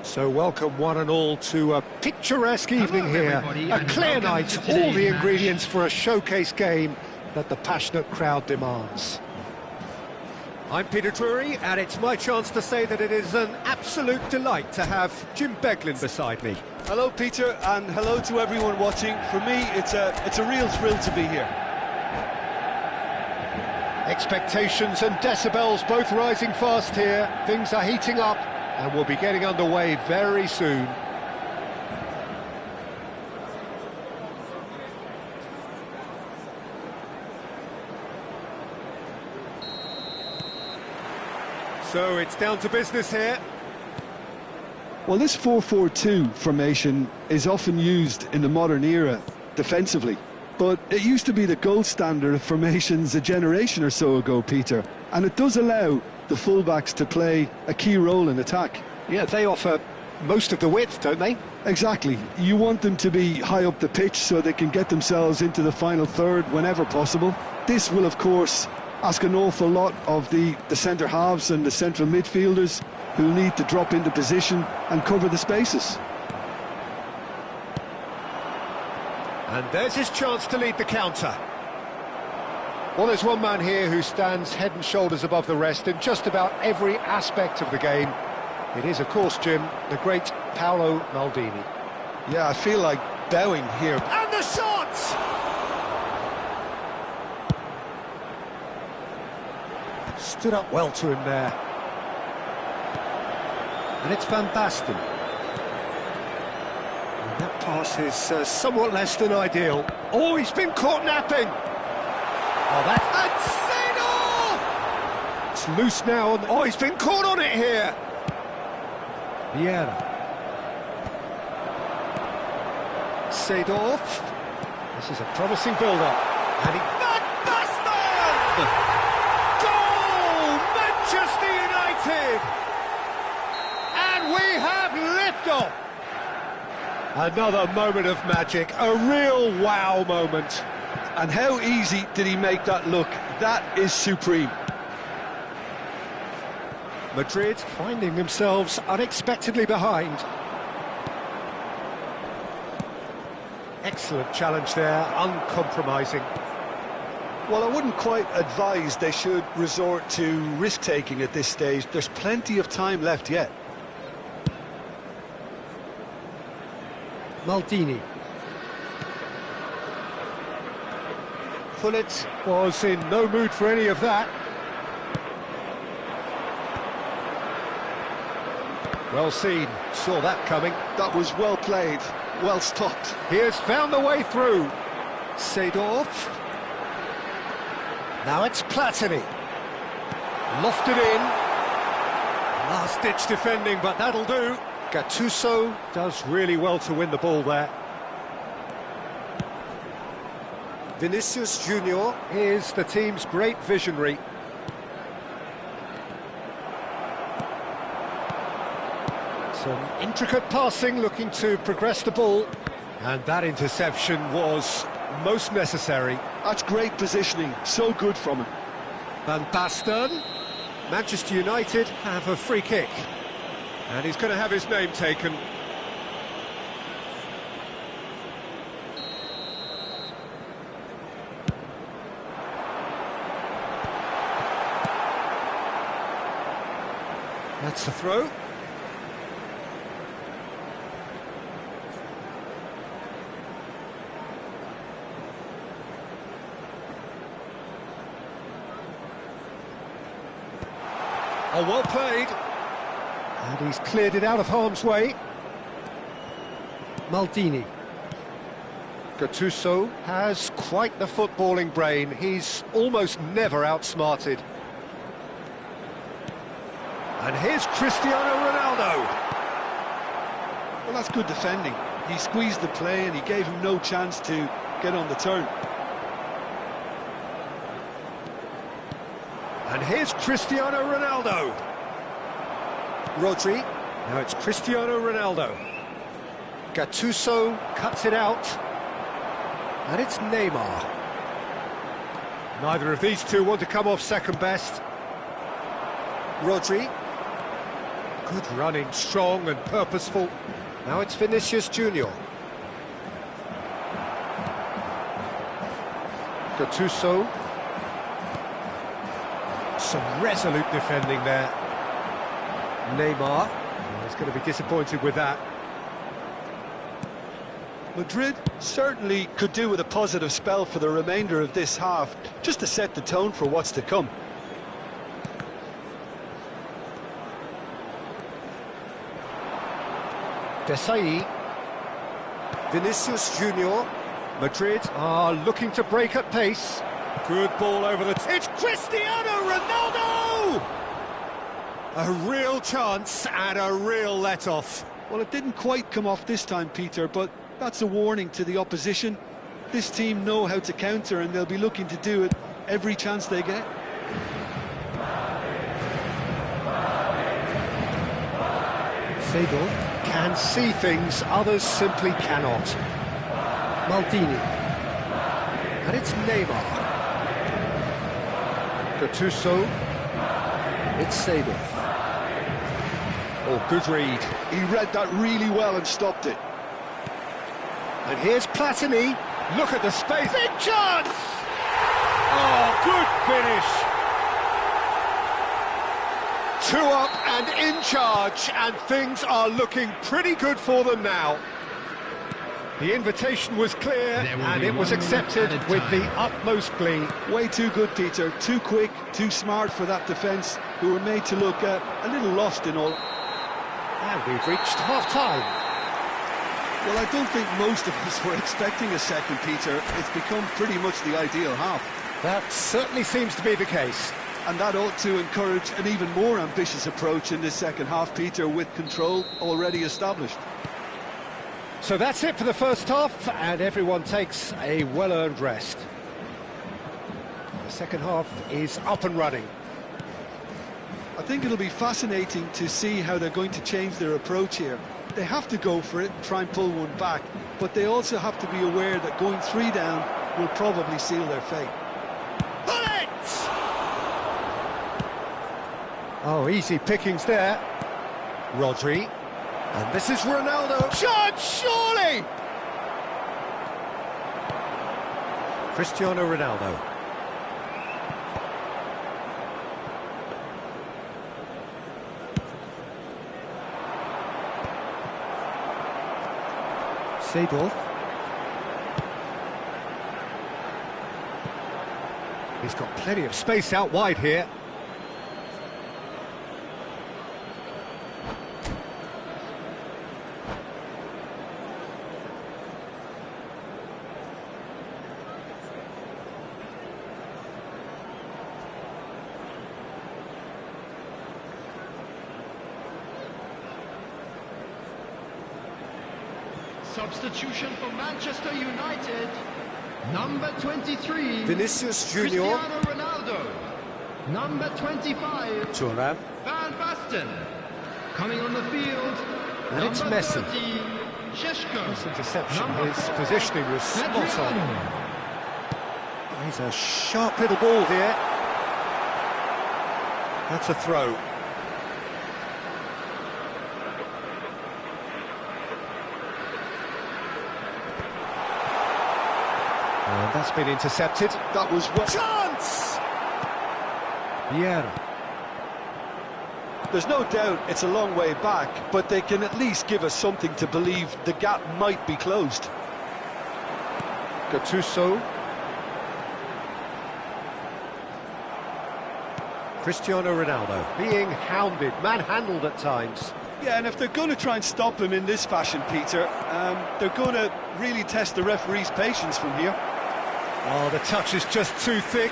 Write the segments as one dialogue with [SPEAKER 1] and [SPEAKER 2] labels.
[SPEAKER 1] So welcome one and all to a picturesque evening here, a clear night, all the ingredients for a showcase game that the passionate crowd demands. I'm Peter Drury, and it's my chance to say that it is an absolute delight to have Jim Beglin beside me.
[SPEAKER 2] Hello Peter, and hello to everyone watching. For me, it's a real thrill to be here.
[SPEAKER 1] Expectations and decibels both rising fast here. Things are heating up, and we'll be getting underway very soon. So it's down to business here.
[SPEAKER 2] Well, this 4-4-2 formation is often used in the modern era defensively, but it used to be the gold standard of formations a generation or so ago, Peter, and it does allow the fullbacks to play a key role in attack.
[SPEAKER 1] Yeah, they offer most of the width, don't they?
[SPEAKER 2] Exactly. You want them to be high up the pitch so they can get themselves into the final third whenever possible. This will, of course, ask an awful lot of the centre halves and the central midfielders, who need to drop into position and cover the spaces.
[SPEAKER 1] And there's his chance to lead the counter. Well, there's one man here who stands head and shoulders above the rest in just about every aspect of the game. It is, of course, Jim, the great Paolo Maldini.
[SPEAKER 2] Yeah, I feel like bowing here.
[SPEAKER 1] And the shot! Stood up well to him there. And it's Van Basten. And that pass is somewhat less than ideal. Oh, he's been caught napping! Oh, that's Seedorf! It's loose now. Oh, he's been caught on it here. Vieira. Seedorf. This is a promising build-up. And he... Van Basten! Goal! Manchester United! And we have liftoff! Another moment of magic. A real wow moment.
[SPEAKER 2] And how easy did he make that look? That is supreme.
[SPEAKER 1] Madrid finding themselves unexpectedly behind. Excellent challenge there, uncompromising.
[SPEAKER 2] Well, I wouldn't quite advise they should resort to risk-taking at this stage. There's plenty of time left yet.
[SPEAKER 1] Maldini. Pullet was in no mood for any of that. Well seen, saw that coming.
[SPEAKER 2] That was well played, well stopped.
[SPEAKER 1] He has found the way through. Seedorf. Now it's Platini. Lofted in. Last-ditch defending, but that'll do. Gattuso does really well to win the ball there. Vinicius Junior is the team's great visionary. Some intricate passing, looking to progress the ball. And that interception was most necessary.
[SPEAKER 2] That's great positioning, so good from him.
[SPEAKER 1] Van Basten. Manchester United have a free kick. And he's going to have his name taken. That's the throw. Oh, well played. And he's cleared it out of harm's way. Maldini. Gattuso has quite the footballing brain. He's almost never outsmarted. And here's Cristiano Ronaldo.
[SPEAKER 2] Well, that's good defending. He squeezed the play and he gave him no chance to get on the turn.
[SPEAKER 1] And here's Cristiano Ronaldo. Rodri. Now it's Cristiano Ronaldo. Gattuso cuts it out. And it's Neymar. Neither of these two want to come off second best. Rodri. Good running, strong and purposeful. Now it's Vinicius Junior. Gattuso. Some resolute defending there. Neymar. He's going to be disappointed with that.
[SPEAKER 2] Madrid certainly could do with a positive spell for the remainder of this half, just to set the tone for what's to come.
[SPEAKER 1] Desai. Vinicius Junior. Madrid are looking to break at pace. Good ball over the... It's Cristiano Ronaldo! A real chance and a real let-off.
[SPEAKER 2] Well, it didn't quite come off this time, Peter, but that's a warning to the opposition. This team know how to counter and they'll be looking to do it every chance they get.
[SPEAKER 1] Seedorf can see things others simply cannot. Maldini. And it's Neymar. Gattuso. It's Seedorf. Oh, good read.
[SPEAKER 2] He read that really well and stopped it.
[SPEAKER 1] And here's Platini. Look at the space. Big chance! Oh, good finish. 2 up and in charge, and things are looking pretty good for them now. The invitation was clear, and it was accepted with the utmost glee.
[SPEAKER 2] Way too good, Peter. Too quick, too smart for that defence, who were made to look a little lost in all.
[SPEAKER 1] And we've reached half-time.
[SPEAKER 2] Well, I don't think most of us were expecting a second, Peter. It's become pretty much the ideal half.
[SPEAKER 1] That certainly seems to be the case.
[SPEAKER 2] And that ought to encourage an even more ambitious approach in this second half, Peter, with control already established.
[SPEAKER 1] So that's it for the first half, and everyone takes a well-earned rest. The second half is up and running.
[SPEAKER 2] I think it'll be fascinating to see how they're going to change their approach here. They have to go for it and try and pull one back, but they also have to be aware that going 3 down will probably seal their fate.
[SPEAKER 1] Pull it! Oh, easy pickings there. Rodri. And this is Ronaldo. Shot, surely! Cristiano Ronaldo. Seedorf. He's got plenty of space out wide here.
[SPEAKER 3] Substitution for Manchester United, number 23,
[SPEAKER 1] Vinicius Junior.
[SPEAKER 3] Cristiano Ronaldo, number 25,
[SPEAKER 1] Thuram.
[SPEAKER 3] Van Basten. Coming on the field,
[SPEAKER 1] And it's
[SPEAKER 3] Number
[SPEAKER 1] Messi.
[SPEAKER 3] 30, Sheshko.
[SPEAKER 1] This interception,
[SPEAKER 3] Number
[SPEAKER 1] his positioning was spot on.
[SPEAKER 3] Adriano.
[SPEAKER 1] He's a sharp little ball here. That's a throw. And that's been intercepted.
[SPEAKER 2] That was well.
[SPEAKER 1] Chance! Vieira.
[SPEAKER 2] There's no doubt it's a long way back, but they can at least give us something to believe the gap might be closed.
[SPEAKER 1] Gattuso. Cristiano Ronaldo being hounded, manhandled at times.
[SPEAKER 2] Yeah, and if they're going to try and stop him in this fashion, Peter, they're going to really test the referee's patience from here.
[SPEAKER 1] Oh, the touch is just too thick.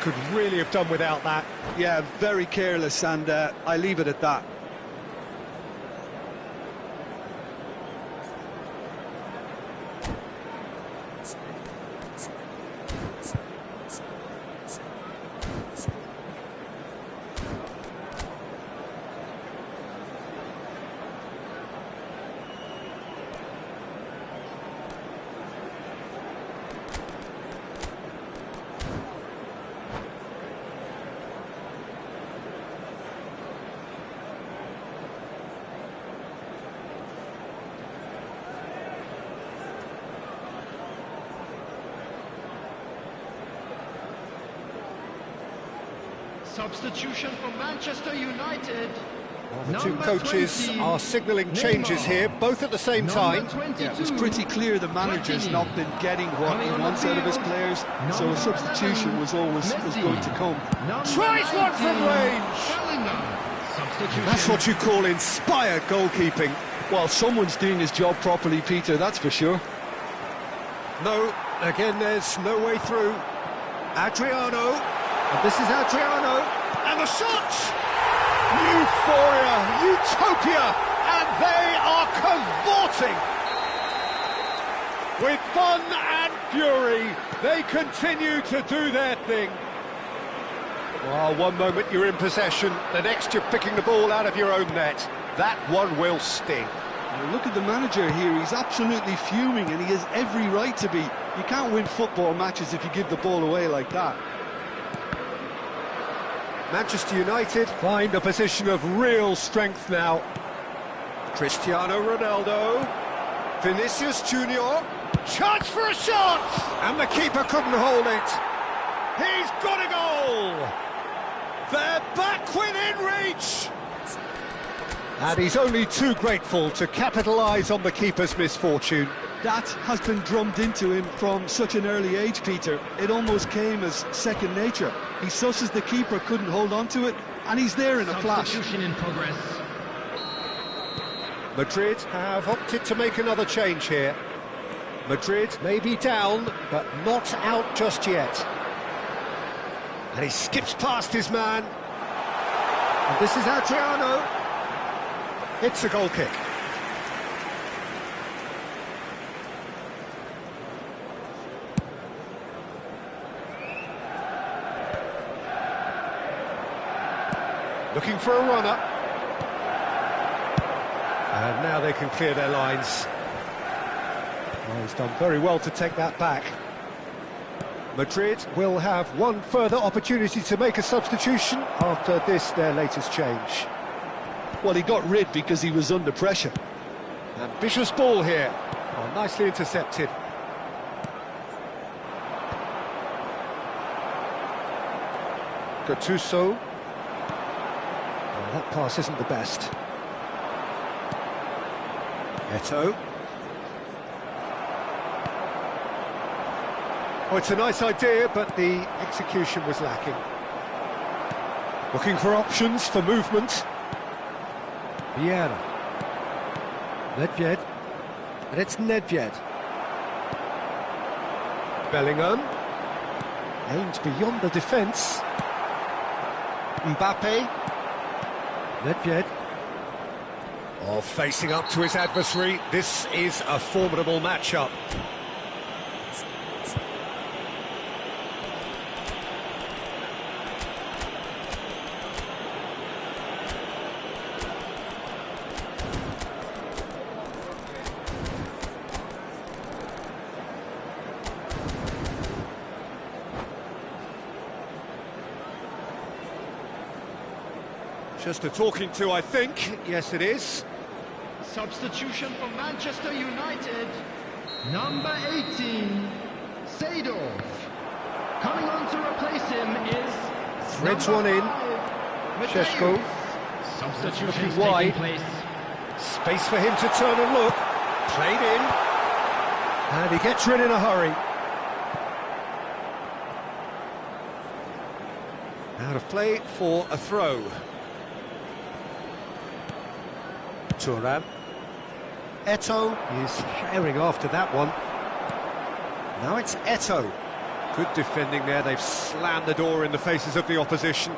[SPEAKER 1] Could really have done without that.
[SPEAKER 2] Yeah, very careless, and I leave it at that.
[SPEAKER 3] Substitution for Manchester United.
[SPEAKER 1] Well, the two
[SPEAKER 3] Number
[SPEAKER 1] coaches
[SPEAKER 3] 20,
[SPEAKER 1] are signalling
[SPEAKER 3] Neymar.
[SPEAKER 1] changes here, both at the same time.
[SPEAKER 3] Number 22,
[SPEAKER 2] Yeah, it's pretty clear the manager's
[SPEAKER 3] Platini.
[SPEAKER 2] not been getting what he
[SPEAKER 3] Coming on
[SPEAKER 2] wants
[SPEAKER 3] the
[SPEAKER 2] out of his
[SPEAKER 3] field,
[SPEAKER 2] players, so
[SPEAKER 3] number
[SPEAKER 2] a substitution
[SPEAKER 3] 11,
[SPEAKER 2] was always
[SPEAKER 3] Messi.
[SPEAKER 2] going to come.
[SPEAKER 3] Number
[SPEAKER 1] Tries one from
[SPEAKER 3] 19,
[SPEAKER 1] range.
[SPEAKER 3] Bellingham. Substitution.
[SPEAKER 1] That's what you call inspired goalkeeping.
[SPEAKER 2] Well, someone's doing his job properly, Peter, that's for sure.
[SPEAKER 1] No, again, there's no way through. Adriano, and this is Adriano, and the shot! Euphoria, utopia, and they are cavorting. With fun and fury, they continue to do their thing. Well, one moment you're in possession, the next you're picking the ball out of your own net. That one will sting.
[SPEAKER 2] Well, look at the manager here, he's absolutely fuming and he has every right to be. You can't win football matches if you give the ball away like that.
[SPEAKER 1] Manchester United find a position of real strength now. Cristiano Ronaldo, Vinicius Junior, chance for a shot! And the keeper couldn't hold it. He's got a goal! They're back within reach! And he's only too grateful to capitalise on the keeper's misfortune.
[SPEAKER 2] That has been drummed into him from such an early age, Peter. It almost came as second nature. He susses the keeper couldn't hold on to it, and he's there in a flash.
[SPEAKER 3] Substitution in progress.
[SPEAKER 1] Madrid have opted to make another change here. Madrid may be down, but not out just yet. And he skips past his man. And this is Adriano. It's a goal kick. Looking for a runner. And now they can clear their lines. Well, he's done very well to take that back. Madrid will have one further opportunity to make a substitution after this, their latest change.
[SPEAKER 2] Well, he got rid because he was under pressure.
[SPEAKER 1] Ambitious ball here. Oh, nicely intercepted. Gattuso. Oh, that pass isn't the best. Eto'o. Oh, it's a nice idea, but the execution was lacking. Looking for options for movement. Vieira. Nedved. And it's Nedved. Bellingham. Aimed beyond the defence. Mbappe. Nedved. Oh, facing up to his adversary. This is a formidable matchup. Just a talking to, I think. Yes, it is.
[SPEAKER 3] Substitution for Manchester United. Number 18, Seedorf. Coming on to replace him is
[SPEAKER 1] Threads one in. Šeško.
[SPEAKER 3] Substitution
[SPEAKER 1] Looking wide.
[SPEAKER 3] taking place.
[SPEAKER 1] Space for him to turn and look. Played in. And he gets rid in a hurry. Out of play for a throw. Thuram. Eto'o is herring after that one. Now it's Eto'o. Good defending there. They've slammed the door in the faces of the opposition.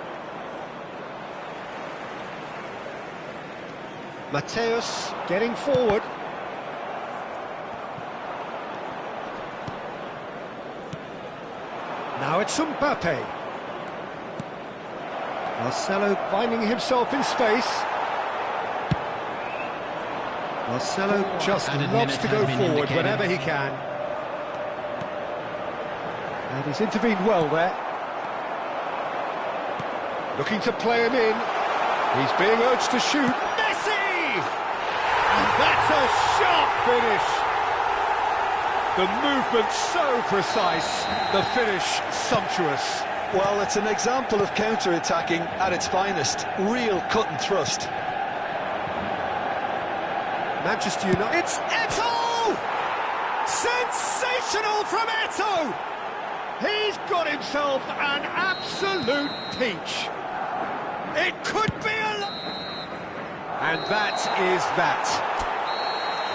[SPEAKER 1] Mateus getting forward. Now it's Mbappe. Marcelo finding himself in space. Marcelo just loves to go forward whenever he can. And he's intervened well there. Looking to play him in. He's being urged to shoot. Messi! And that's a sharp finish. The movement so precise, the finish sumptuous.
[SPEAKER 2] Well, it's an example of counter-attacking at its finest. Real cut and thrust.
[SPEAKER 1] Manchester United. It's Eto'o! Sensational from Eto'o! He's got himself an absolute peach. It could be a... And that is that.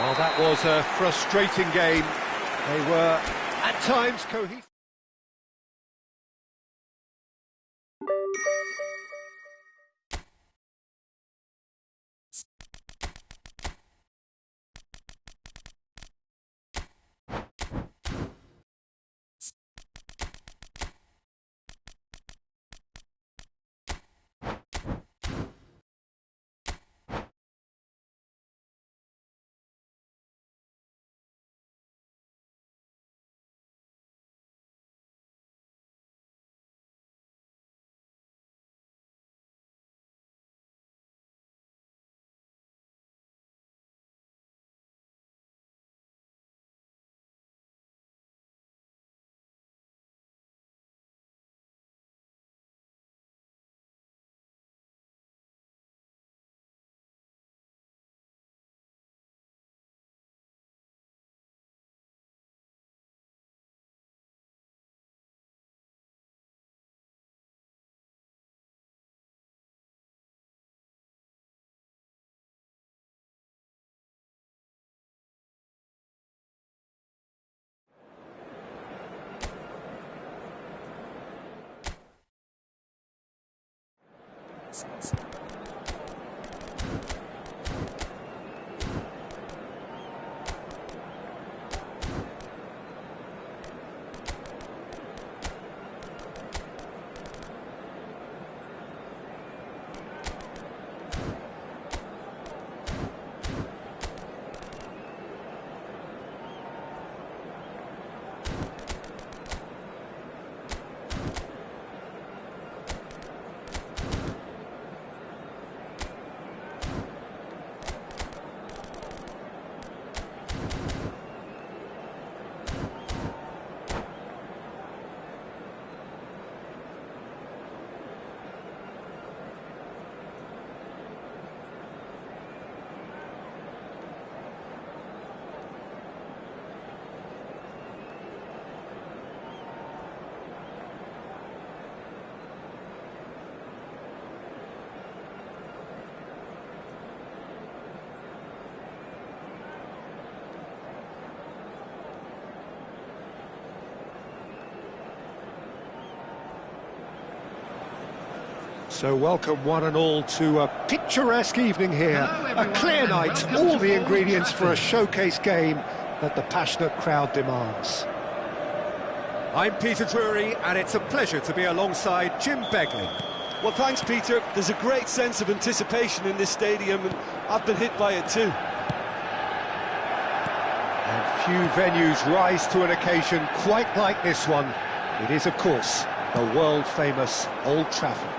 [SPEAKER 1] Well, that was a frustrating game. They were, at times, cohesive. So welcome one and all to a picturesque evening here. A clear night, all the ingredients for a showcase game that the passionate crowd demands. I'm Peter Drury, and it's a pleasure to be alongside Jim Beglin.
[SPEAKER 2] Well, thanks, Peter. There's a great sense of anticipation in this stadium, and I've been hit by it too.
[SPEAKER 1] And few venues rise to an occasion quite like this one. It is, of course, the world-famous Old Trafford.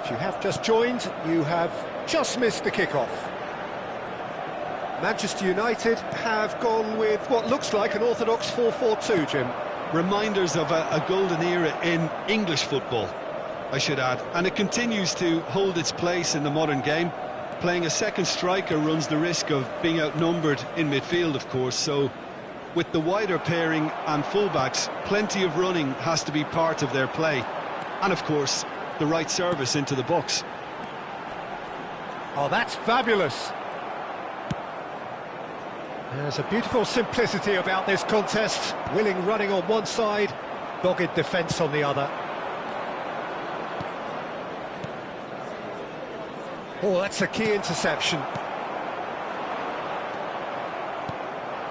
[SPEAKER 1] If you have just joined, you have just missed the kickoff. Manchester United have gone with what looks like an orthodox 4-4-2, Jim.
[SPEAKER 2] Reminders of a golden era in English football, I should add. And it continues to hold its place in the modern game. Playing a second striker runs the risk of being outnumbered in midfield, of course, so with the wider pairing and fullbacks, plenty of running has to be part of their play. And of course, the right service into the box.
[SPEAKER 1] Oh, that's fabulous. There's a beautiful simplicity about this contest. Willing running on one side, dogged defence on the other. Oh, that's a key interception.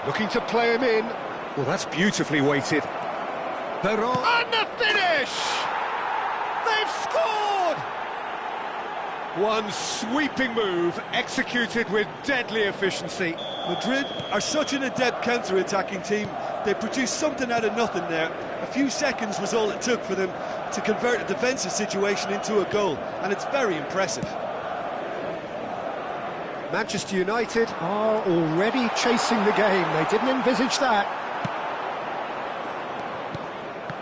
[SPEAKER 1] Looking to play him in. Well, that's beautifully weighted. And the finish! They've scored! One sweeping move, executed with deadly efficiency.
[SPEAKER 2] Madrid are such an adept counter-attacking team. They produced something out of nothing there. A few seconds was all it took for them to convert a defensive situation into a goal, and it's very impressive.
[SPEAKER 1] Manchester United are already chasing the game. They didn't envisage that.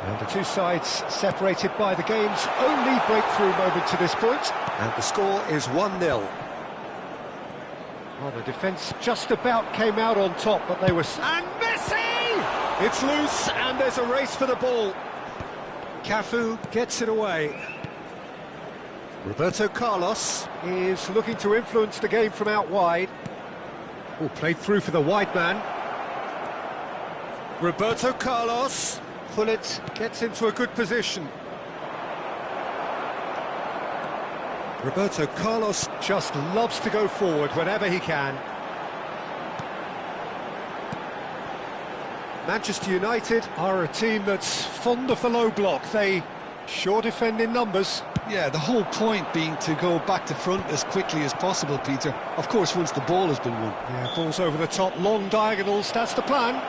[SPEAKER 1] And the two sides separated by the game's only breakthrough moment to this point. And the score is 1-0. Well, the defence just about came out on top, but they were... And Messi! It's loose, and there's a race for the ball. Cafu gets it away. Roberto Carlos is looking to influence the game from out wide. Oh, played through for the wide man. Roberto Carlos. Pullet gets into a good position. Roberto Carlos just loves to go forward whenever he can. Manchester United are a team that's fond of the low block. They sure defend in numbers.
[SPEAKER 2] Yeah, the whole point being to go back to front as quickly as possible, Peter. Of course, once the ball has been won.
[SPEAKER 1] Yeah, balls over the top, long diagonals, that's the plan.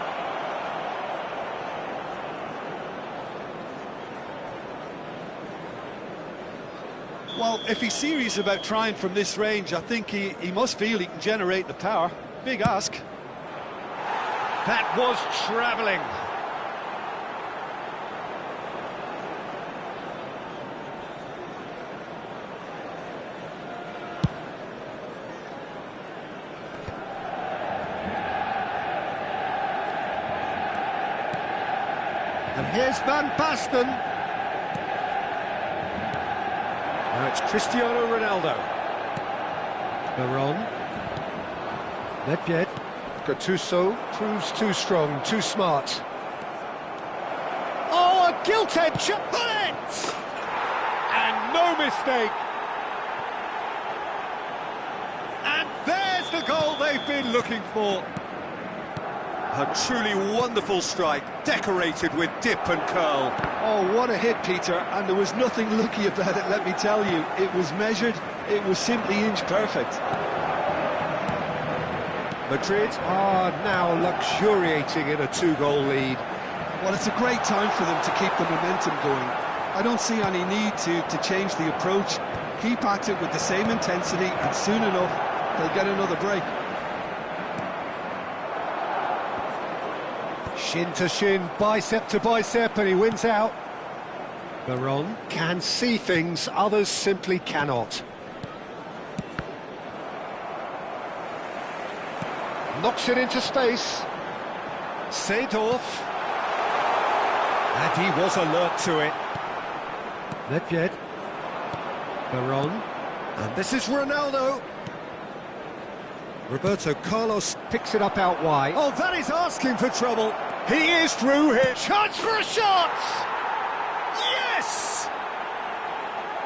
[SPEAKER 2] Well, if he's serious about trying from this range, I think he must feel he can generate the power. Big ask.
[SPEAKER 1] That was travelling. And here's Van Basten. Now it's Cristiano Ronaldo. Veron. Nedved. Gattuso proves too strong, too smart. Oh, a gilt-edged bullet! And no mistake. And there's the goal they've been looking for. A truly wonderful strike, decorated with dip and curl.
[SPEAKER 2] Oh, what a hit, Peter, and there was nothing lucky about it, let me tell you. It was measured, it was simply inch perfect.
[SPEAKER 1] Madrid are now luxuriating in a two-goal lead.
[SPEAKER 2] Well, it's a great time for them to keep the momentum going. I don't see any need to change the approach. Keep at it with the same intensity, and soon enough, they'll get another break.
[SPEAKER 1] Shin to shin, bicep to bicep, and he wins out. Veron can see things others simply cannot. Knocks it into space. Seedorf. And he was alert to it. Nedved. Veron. And this is Ronaldo. Roberto Carlos picks it up out wide. Oh, that is asking for trouble. He is through here. Chance for a shot! Yes!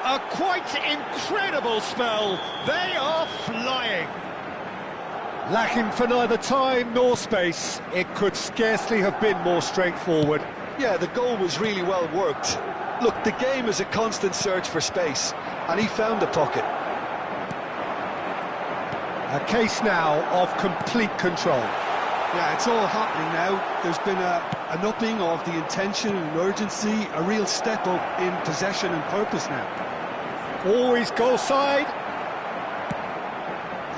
[SPEAKER 1] A quite incredible spell. They are flying. Lacking for neither time nor space. It could scarcely have been more straightforward.
[SPEAKER 2] Yeah, the goal was really well worked. Look, the game is a constant search for space, and he found the pocket.
[SPEAKER 1] A case now of complete control.
[SPEAKER 2] Yeah, it's all happening now. There's been an upping of the intention and urgency, a real step up in possession and purpose now.
[SPEAKER 1] Always goal side.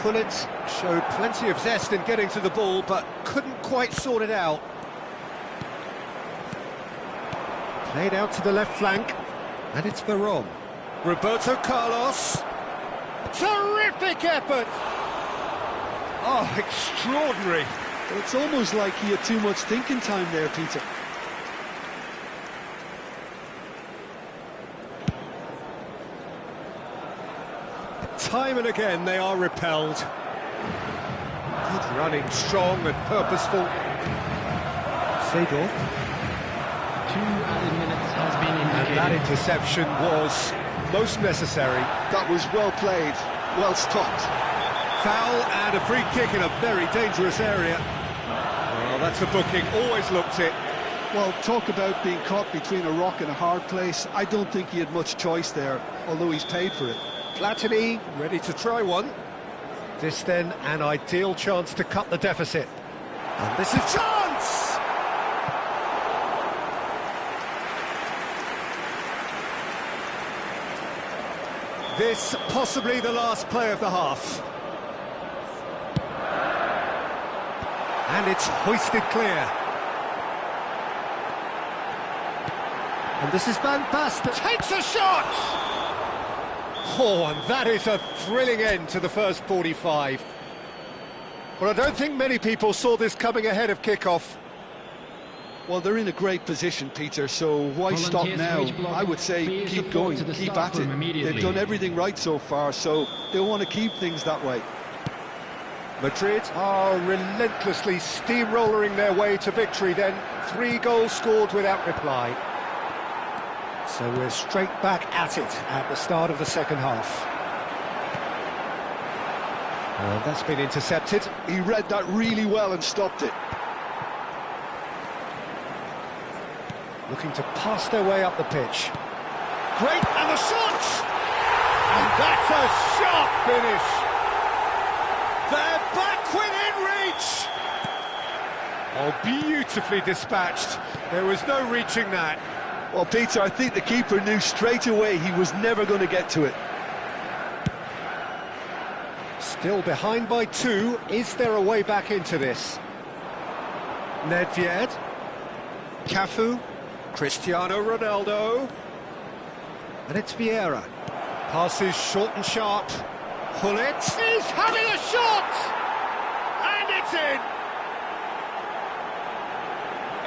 [SPEAKER 1] Pullet showed plenty of zest in getting to the ball, but couldn't quite sort it out. Played out to the left flank, and it's Veron. Roberto Carlos. Terrific effort! Oh, extraordinary.
[SPEAKER 2] It's almost like he had too much thinking time there, Peter.
[SPEAKER 1] Time and again they are repelled. Good running, strong and purposeful. Seedorf.
[SPEAKER 3] 2 added minutes has been indicated.
[SPEAKER 1] And that interception was most necessary.
[SPEAKER 2] That was well played, well stopped.
[SPEAKER 1] Foul and a free kick in a very dangerous area. Well, that's a booking, always looked it.
[SPEAKER 2] Well, talk about being caught between a rock and a hard place. I don't think he had much choice there, although he's paid for it.
[SPEAKER 1] Platini ready to try one. This then an ideal chance to cut the deficit. And this is chance! This possibly the last play of the half. And it's hoisted clear. And this is Van Basten. Takes a shot! Oh, and that is a thrilling end to the first 45. Well, I don't think many people saw this coming ahead of kick-off.
[SPEAKER 2] Well, they're in a great position, Peter, so why stop now? I would say keep going, keep at it. They've done everything right so far, so they'll want to keep things that way.
[SPEAKER 1] Madrid are relentlessly steamrolling their way to victory then. 3 goals scored without reply. So we're straight back at it at the start of the second half. And that's been intercepted.
[SPEAKER 2] He read that really well and stopped it.
[SPEAKER 1] Looking to pass their way up the pitch. Great, and the shot! And that's a sharp finish! They're back within reach! Oh, beautifully dispatched. There was no reaching that.
[SPEAKER 2] Well, Peter, I think the keeper knew straight away he was never going to get to it.
[SPEAKER 1] Still behind by 2. Is there a way back into this? Nedved. Cafu. Cristiano Ronaldo. And it's Vieira. Passes short and sharp. Pullet is having a shot! And it's in!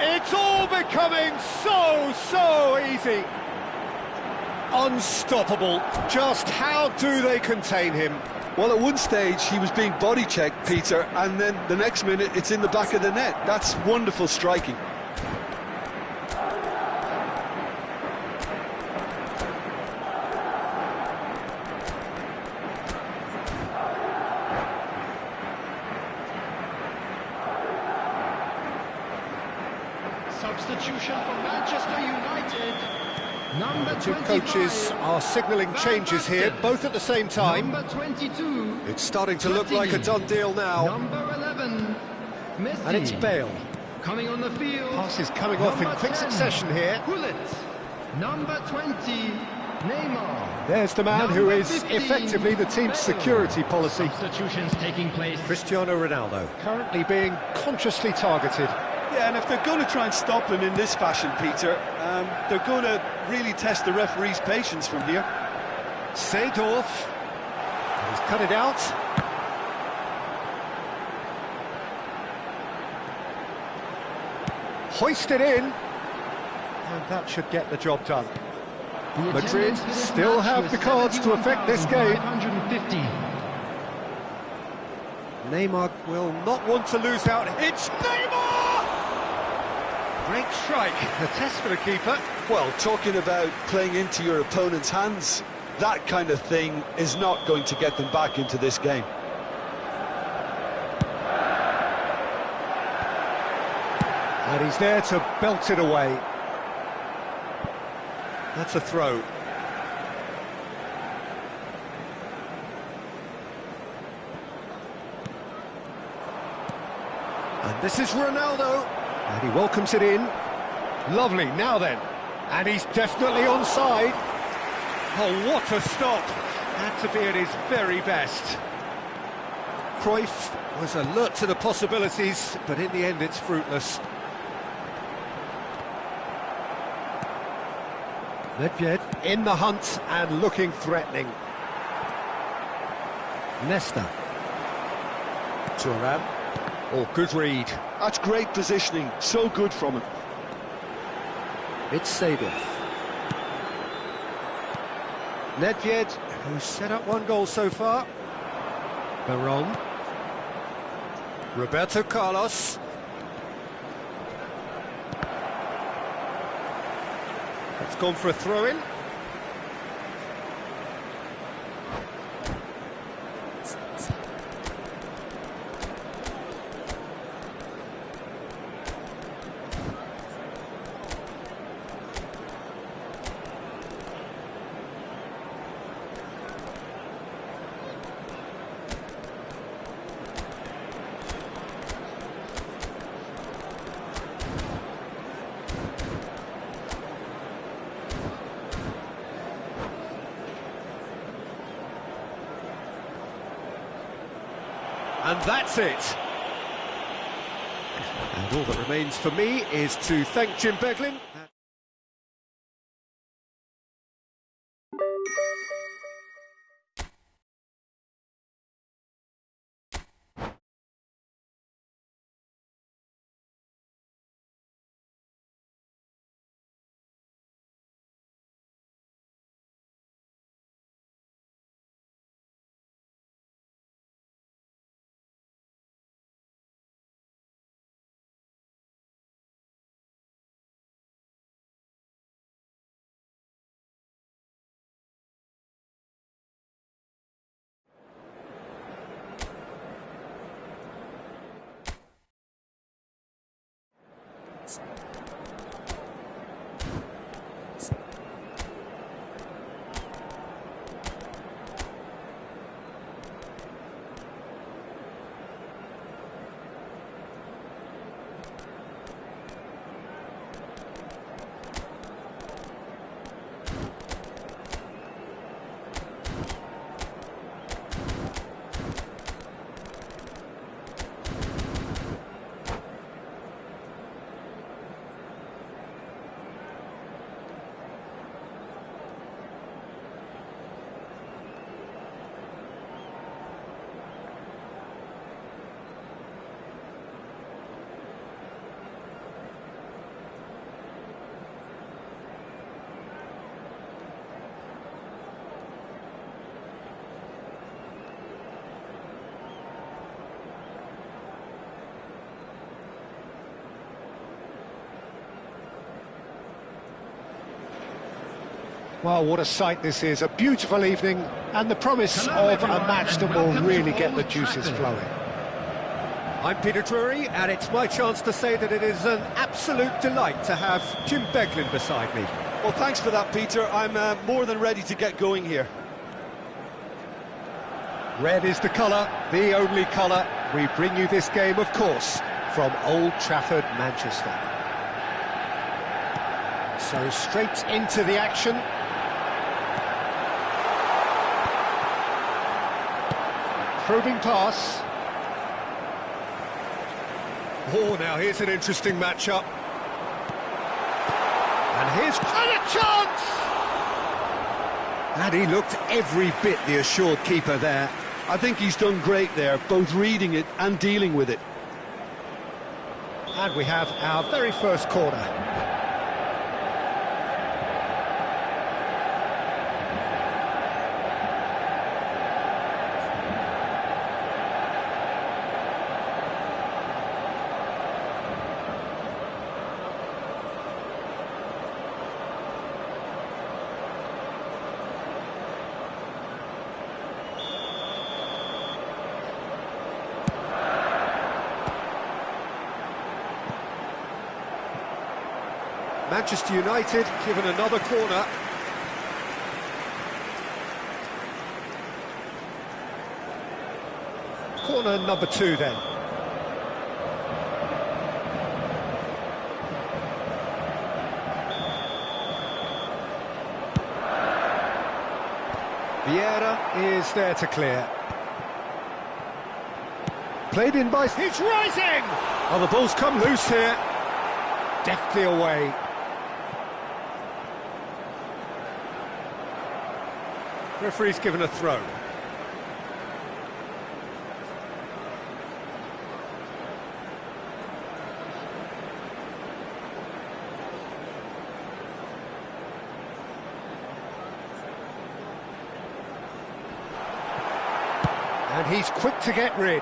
[SPEAKER 1] It's all becoming so easy. Unstoppable. Just how do they contain him?
[SPEAKER 2] Well, at one stage he was being body checked, Peter, and then the next minute it's in the back of the net. That's wonderful striking.
[SPEAKER 3] Substitution for Manchester United. Number
[SPEAKER 1] 2
[SPEAKER 3] 25,
[SPEAKER 1] coaches are signalling changes here, both at the same time.
[SPEAKER 3] Number 22.
[SPEAKER 1] It's starting to look like a done deal now.
[SPEAKER 3] Number 11. Messi.
[SPEAKER 1] And it's Bale.
[SPEAKER 3] Coming on the field.
[SPEAKER 1] Passes coming off in
[SPEAKER 3] Number
[SPEAKER 1] quick
[SPEAKER 3] 10,
[SPEAKER 1] succession here.
[SPEAKER 3] Pullet. Number 20. Neymar.
[SPEAKER 1] There's the man who is
[SPEAKER 3] 15,
[SPEAKER 1] effectively the team's
[SPEAKER 3] Bale.
[SPEAKER 1] security policy.
[SPEAKER 3] Substitutions taking place.
[SPEAKER 1] Cristiano Ronaldo, currently being consciously targeted.
[SPEAKER 2] Yeah, and if they're going to try and stop him in this fashion, Peter, they're going to really test the referee's patience from here.
[SPEAKER 1] Seedorf. He's cut it out. Hoisted in. And that should get the job done.
[SPEAKER 3] The
[SPEAKER 1] Madrid
[SPEAKER 3] attendance for this
[SPEAKER 1] still
[SPEAKER 3] match
[SPEAKER 1] have
[SPEAKER 3] was
[SPEAKER 1] the cards to affect this game.
[SPEAKER 3] 71,550.
[SPEAKER 1] Neymar will not want to lose out. It's Neymar! Great strike. A test for the keeper.
[SPEAKER 2] Well, talking about playing into your opponent's hands, that kind of thing is not going to get them back into this game.
[SPEAKER 1] And he's there to belt it away. That's a throw. And this is Ronaldo. And he welcomes it in. Lovely, now then. And he's definitely onside. Oh, what a stop! Had to be at his very best. Cruyff was alert to the possibilities, but in the end it's fruitless. Nedved in the hunt and looking threatening. Nesta. Thuram. Oh, good read.
[SPEAKER 2] That's great positioning, so good from him.
[SPEAKER 1] It's Sadif. Nedved, who's set up one goal so far. Baron. Roberto Carlos. It's gone for a throw-in. And that's it. And all that remains for me is to thank Jim Beglin. Well, what a sight this is. A beautiful evening and the promise of a match that will really get the juices flowing. I'm Peter Drury, and it's my chance to say that it is an absolute delight to have Jim Beglin beside me.
[SPEAKER 2] Well, thanks for that, Peter. I'm more than ready to get going here.
[SPEAKER 1] Red is the colour, the only colour. We bring you this game, of course, from Old Trafford, Manchester. So straight into the action. Probing pass. Oh, now here's an interesting matchup. And here's a chance! And he looked every bit the assured keeper there.
[SPEAKER 2] I think he's done great there, both reading it and dealing with it.
[SPEAKER 1] And we have our very first corner. Manchester United given another corner. Corner number 2 then. Vieira is there to clear. Played in by... It's rising! Oh, the ball's come loose here. Deftly away. Referee's given a throw. And he's quick to get rid.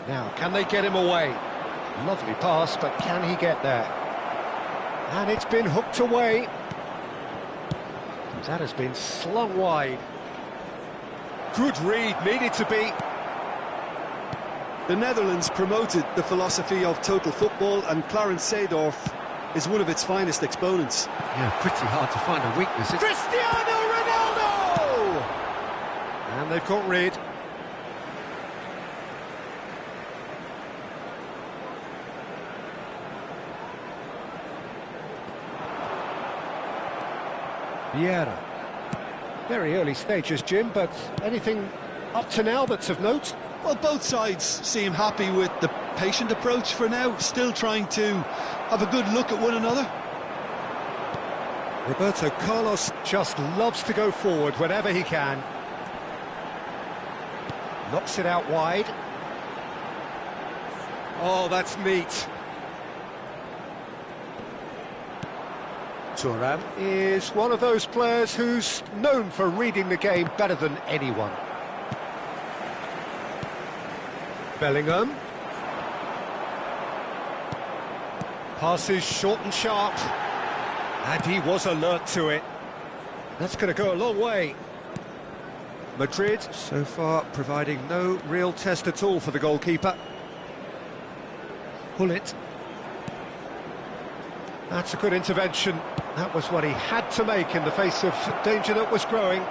[SPEAKER 1] Now, can they get him away? Lovely pass, but can he get there? And it's been hooked away. That has been slung wide. Good read, needed to be.
[SPEAKER 2] The Netherlands promoted the philosophy of total football, and Clarence Seedorf is one of its finest exponents.
[SPEAKER 1] Yeah, pretty hard to find a weakness. It's Cristiano Ronaldo! And they've got rid. Vieira. Very early stages, Jim, but anything up to now that's of note?
[SPEAKER 2] Well, both sides seem happy with the patient approach for now, still trying to have a good look at one another.
[SPEAKER 1] Roberto Carlos just loves to go forward whenever he can. Knocks it out wide. Oh, that's neat. Thuram is one of those players who's known for reading the game better than anyone. Bellingham. Passes short and sharp. And he was alert to it. That's going to go a long way. Madrid, so far, providing no real test at all for the goalkeeper. Gullit. That's a good intervention. That was what he had to make in the face of danger that was growing.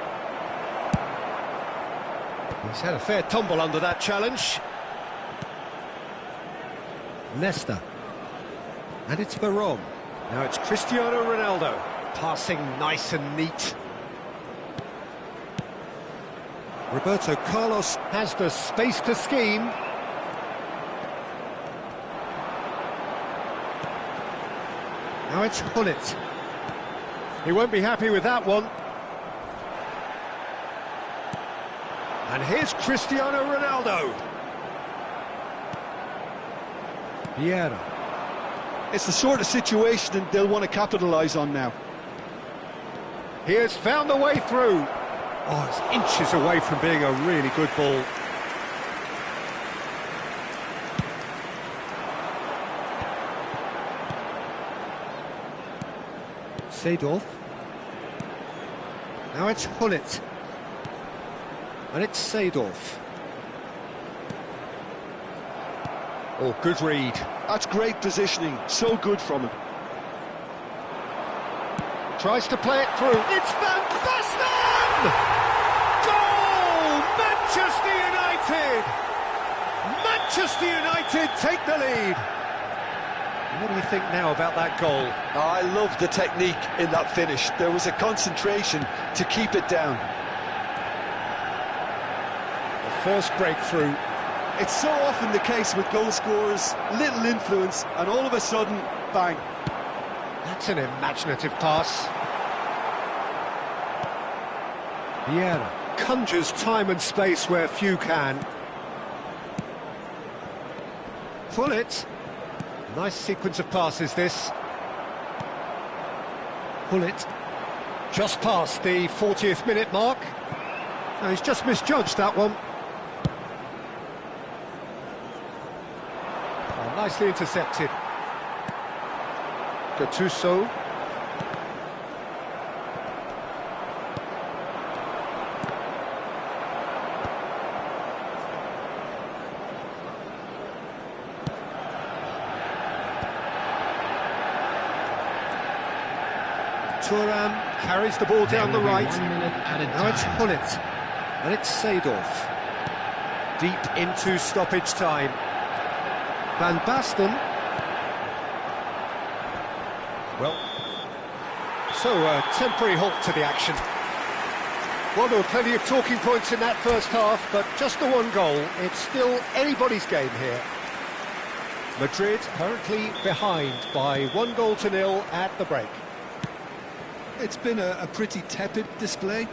[SPEAKER 1] He's had a fair tumble under that challenge. Nesta. And it's Varane. Now it's Cristiano Ronaldo. Passing nice and neat. Roberto Carlos has the space to scheme. Now it's Gullit. He won't be happy with that one. And here's Cristiano Ronaldo. Vieira.
[SPEAKER 2] It's the sort of situation that they'll want to capitalise on now.
[SPEAKER 1] He has found a way through. Oh, it's inches away from being a really good ball. Seedorf. Now it's Gullit. And it's Seedorf. Oh, good read.
[SPEAKER 2] That's great positioning, so good from him.
[SPEAKER 1] Tries to play it through. It's Van Basten! Goal! Manchester United! Manchester United take the lead. What do you think now about that goal?
[SPEAKER 2] I love the technique in that finish. There was a concentration to keep it down.
[SPEAKER 1] The first breakthrough.
[SPEAKER 2] It's so often the case with goal scorers, little influence, and all of a sudden, bang.
[SPEAKER 1] That's an imaginative pass. Vieira conjures time and space where few can. Gullit. Nice sequence of passes, this. Gullit. Just past the 40th minute mark. No, he's just misjudged that one. Oh, nicely intercepted. Gattuso. Thuram carries the ball down the right. Now it's Gullit. And it's Seedorf. Deep into stoppage time. Van Basten. Well, So, a temporary halt to the action. Well, there were plenty of talking points in that first half, but just the one goal. It's still anybody's game here. Madrid currently behind by 1-0 at the break.
[SPEAKER 2] It's been a pretty tepid display.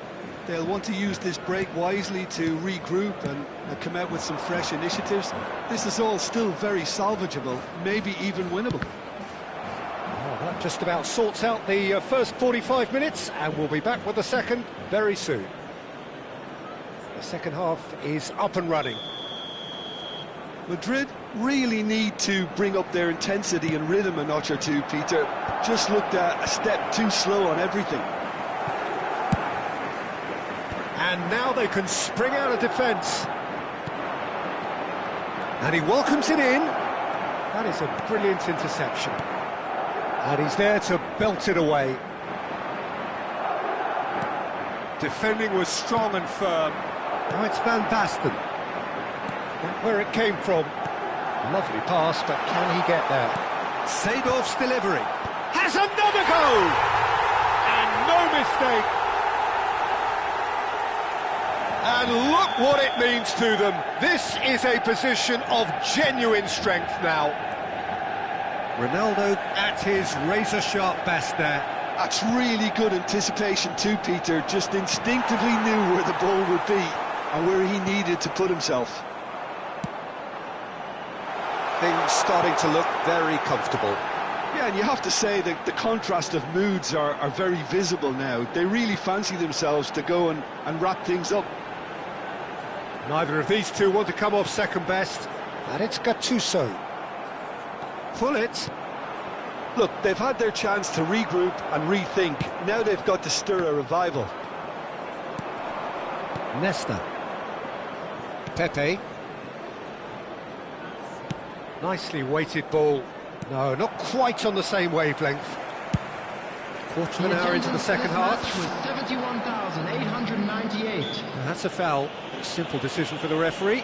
[SPEAKER 2] They'll want to use this break wisely to regroup and come out with some fresh initiatives. This is all still very salvageable, maybe even winnable.
[SPEAKER 1] Well, that just about sorts out the first 45 minutes, and we'll be back with the second very soon. The second half is up and running.
[SPEAKER 2] Madrid really need to bring up their intensity and rhythm a notch or two, Peter. Just looked a step too slow on everything.
[SPEAKER 1] And now they can spring out of defence. And he welcomes it in. That is a brilliant interception. And he's there to belt it away. Defending was strong and firm. Now it's Van Basten. Not where it came from. Lovely pass, but can he get there? Seedorf's delivery. Has another go! And no mistake. And look what it means to them. This is a position of genuine strength now. Ronaldo at his razor-sharp best there.
[SPEAKER 2] That's really good anticipation too, Peter. Just instinctively knew where the ball would be and where he needed to put himself.
[SPEAKER 1] Things starting to look very comfortable.
[SPEAKER 2] Yeah, and you have to say that the contrast of moods are very visible now. They really fancy themselves to go and wrap things up.
[SPEAKER 1] Neither of these two want to come off second best, and it's Gattuso. Pull it.
[SPEAKER 2] Look, they've had their chance to regroup and rethink. Now they've got to stir a revival.
[SPEAKER 1] Nesta. Pepe. Nicely weighted ball. No, not quite on the same wavelength. Quarter of an hour into the second half.
[SPEAKER 3] Was 71,898.
[SPEAKER 1] That's a foul. A simple decision for the referee.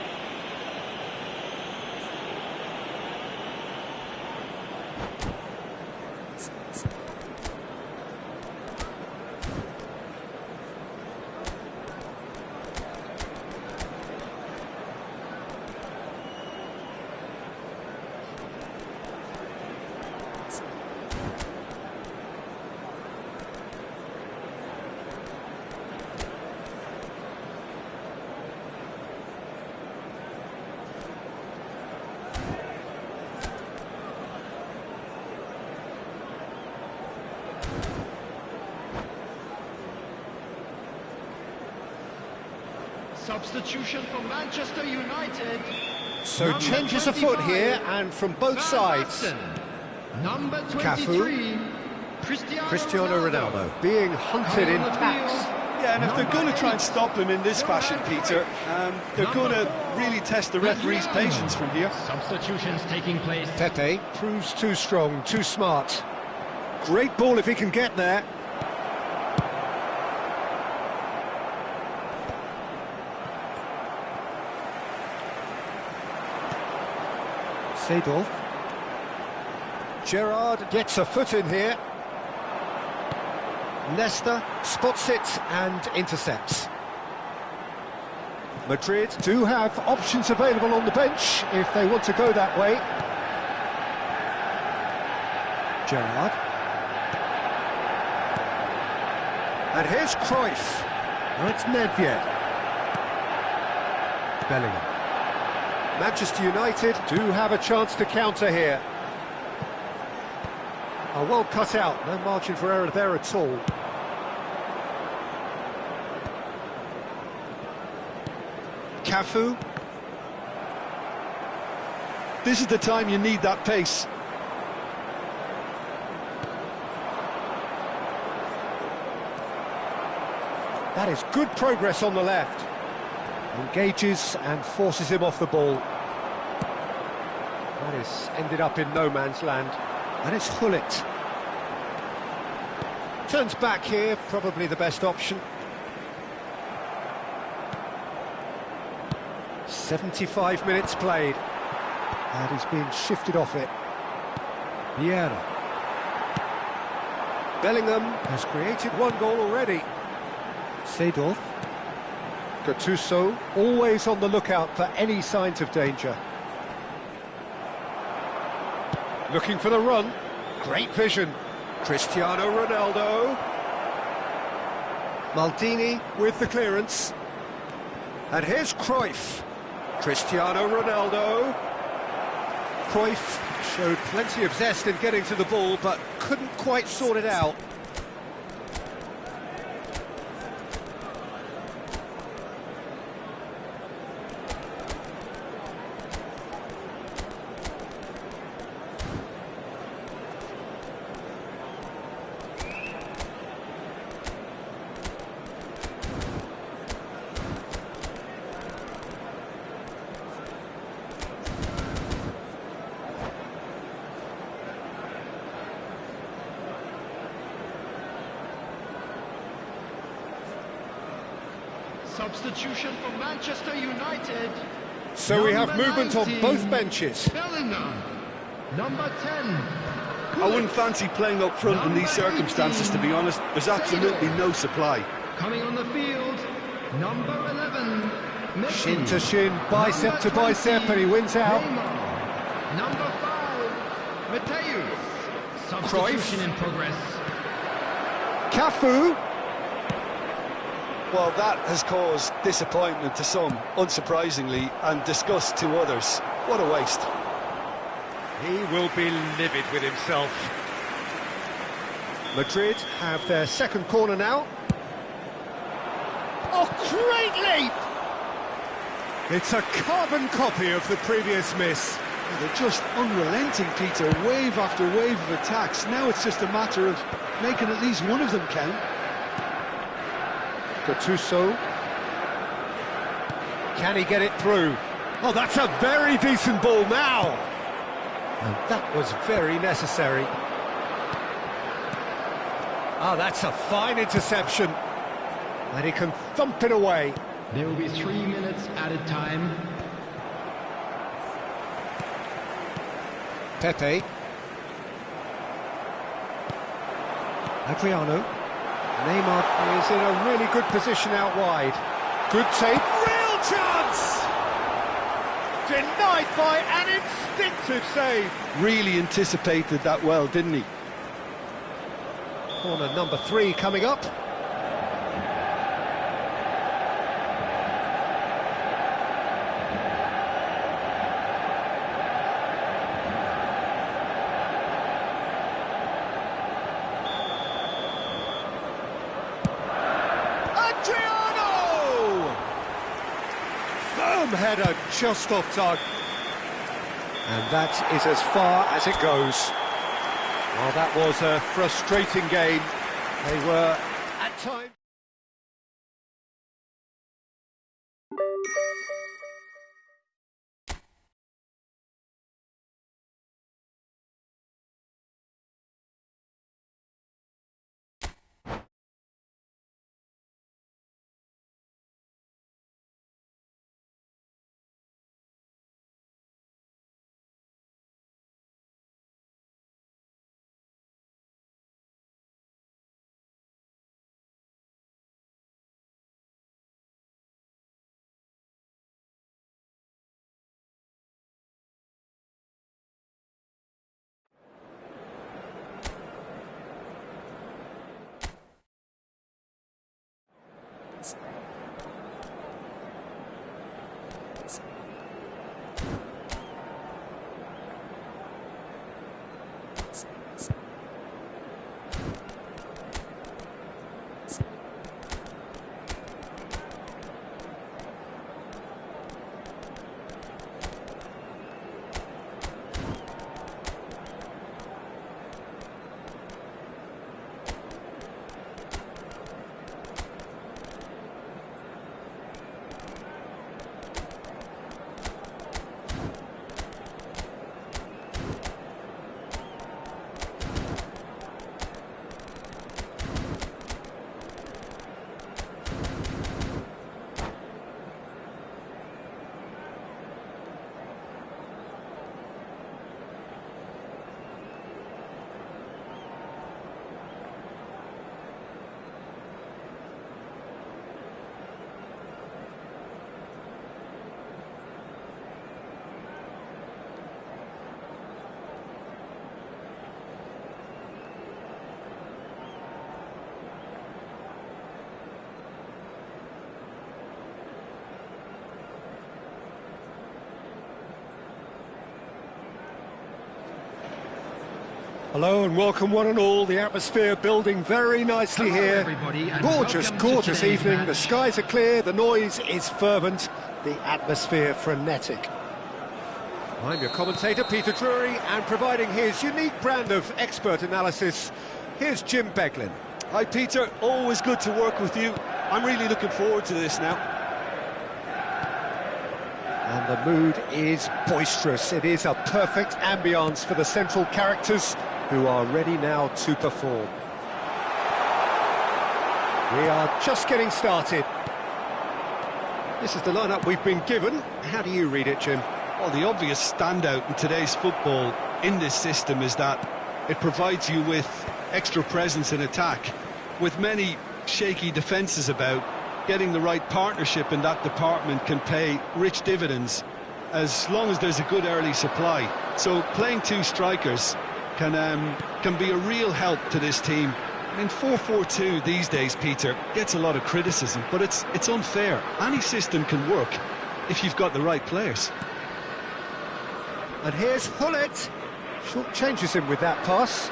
[SPEAKER 3] Substitution for Manchester United.
[SPEAKER 1] So
[SPEAKER 3] Number
[SPEAKER 1] changes afoot
[SPEAKER 3] 25,
[SPEAKER 1] here, and from both sides.
[SPEAKER 3] Number 23,
[SPEAKER 1] Cafu. Cristiano Ronaldo being hunted in packs.
[SPEAKER 2] Yeah, and if they're going to try and stop him in this fashion, Peter, they're going to really test the referee's patience from here.
[SPEAKER 3] Substitutions taking place.
[SPEAKER 1] Pepe proves too strong, too smart. Great ball if he can get there. Seedorf. Gerrard gets a foot in here. Nesta spots it and intercepts. Madrid do have options available on the bench if they want to go that way. Gerrard. And here's Cruyff. Oh, it's Nedved. Bellingham. Manchester United do have a chance to counter here. Oh, well cut out, no margin for error there at all. Cafu.
[SPEAKER 2] This is the time you need that pace.
[SPEAKER 1] That is good progress on the left. Engages and forces him off the ball. That is ended up in no man's land. And it's Hullet. Turns back here, probably the best option. 75 minutes played. And he's being shifted off it. Vieira. Bellingham has created one goal already. Seedorf. Gattuso, always on the lookout for any signs of danger. Looking for the run. Great vision. Cristiano Ronaldo. Maldini with the clearance. And here's Cruyff. Cristiano Ronaldo. Cruyff showed plenty of zest in getting to the ball, but couldn't quite sort it out.
[SPEAKER 3] Substitution for Manchester United.
[SPEAKER 1] So we have
[SPEAKER 3] Number
[SPEAKER 1] movement on
[SPEAKER 3] 19,
[SPEAKER 1] both benches.
[SPEAKER 3] Bellingham. Number 10.
[SPEAKER 2] I wouldn't fancy playing up front in these circumstances, to be honest. There's absolutely no supply.
[SPEAKER 3] Coming on the field, number 11. Messi.
[SPEAKER 1] Shin to shin, bicep to bicep, and he wins out.
[SPEAKER 3] Neymar. Number 5. Mateus. Substitution in progress.
[SPEAKER 1] Cafu.
[SPEAKER 2] Well, that has caused disappointment to some, unsurprisingly, and disgust to others. What a waste.
[SPEAKER 1] He will be livid with himself. Madrid have their second corner now. Oh, great leap! It's a carbon copy of the previous miss.
[SPEAKER 2] They're just unrelenting, Peter, wave after wave of attacks. Now it's just a matter of making at least one of them count.
[SPEAKER 1] Gattuso. Can he get it through? Oh, that's a very decent ball now. And that was very necessary. Ah, that's a fine interception. And he can thump it away.
[SPEAKER 3] There will be 3 minutes added time.
[SPEAKER 1] Pepe. Adriano. Neymar is in a really good position out wide. Good take. Real chance! Denied by an instinctive save.
[SPEAKER 2] Really anticipated that well, didn't he?
[SPEAKER 1] Corner number 3 coming up. Firm header just off target. And that is as far as it goes. Well, that was a frustrating game. They were, at times... Hello and welcome one and all. The atmosphere building very nicely here. Gorgeous, gorgeous evening. The skies are clear, the noise is fervent, the atmosphere frenetic. I'm your commentator, Peter Drury, and providing his unique brand of expert analysis, here's Jim Beglin.
[SPEAKER 2] Hi Peter, always good to work with you. I'm really looking forward to this now.
[SPEAKER 1] And the mood is boisterous. It is a perfect ambience for the central characters who are ready now to perform. We are just getting started. This is the lineup we've been given. How do you read it, Jim?
[SPEAKER 2] Well, the obvious standout in today's football in this system is that it provides you with extra presence in attack. With many shaky defences about, getting the right partnership in that department can pay rich dividends as long as there's a good early supply. So playing two strikers can be a real help to this team. I mean, 4-4-2 these days, Peter, gets a lot of criticism, but it's unfair. Any system can work if you've got the right players.
[SPEAKER 1] And here's Hullet. Short changes him with that pass.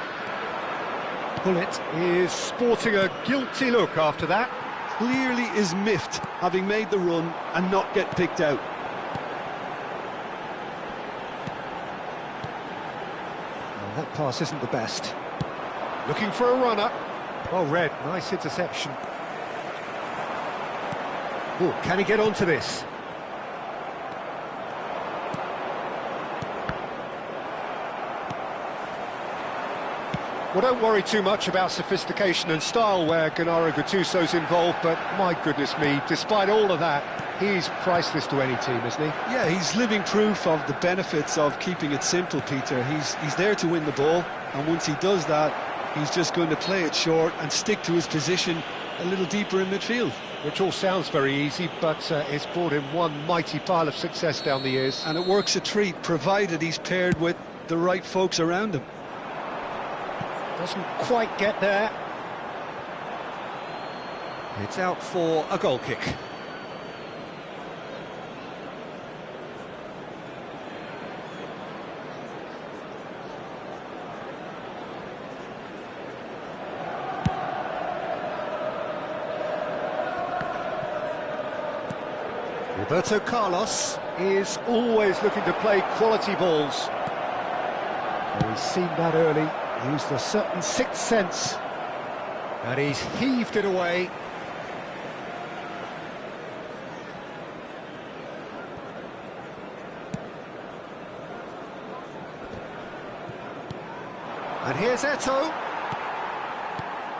[SPEAKER 1] Hullet is sporting a guilty look after that.
[SPEAKER 2] Clearly is miffed, having made the run and not get picked out.
[SPEAKER 1] Well, that pass isn't the best. Looking for a runner. Well read, nice interception. Oh, can he get onto this? Well, don't worry too much about sophistication and style where Gennaro Gattuso's involved, but my goodness me, despite all of that, he's priceless to any team, isn't he?
[SPEAKER 2] Yeah, he's living proof of the benefits of keeping it simple, Peter. He's there to win the ball, and once he does that, he's just going to play it short and stick to his position a little deeper in midfield.
[SPEAKER 1] Which all sounds very easy, but it's brought him one mighty pile of success down the years.
[SPEAKER 2] And it works a treat, provided he's paired with the right folks around him.
[SPEAKER 1] Doesn't quite get there. It's out for a goal kick. Roberto Carlos is always looking to play quality balls. Well, he's seen that early. Used a certain sixth sense, and he's heaved it away. And here's Eto'o.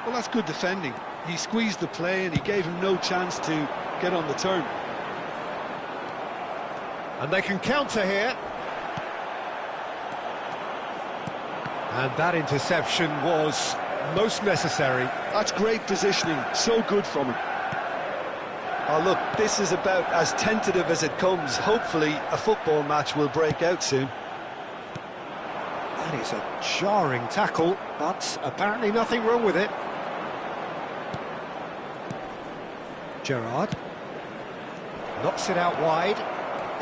[SPEAKER 2] Well, that's good defending. He squeezed the play and he gave him no chance to get on the turn.
[SPEAKER 1] And they can counter here. And that interception was most necessary.
[SPEAKER 2] That's great positioning, so good from him. Oh look, this is about as tentative as it comes. Hopefully a football match will break out soon.
[SPEAKER 1] That is a jarring tackle, but apparently nothing wrong with it. Gerrard knocks it out wide.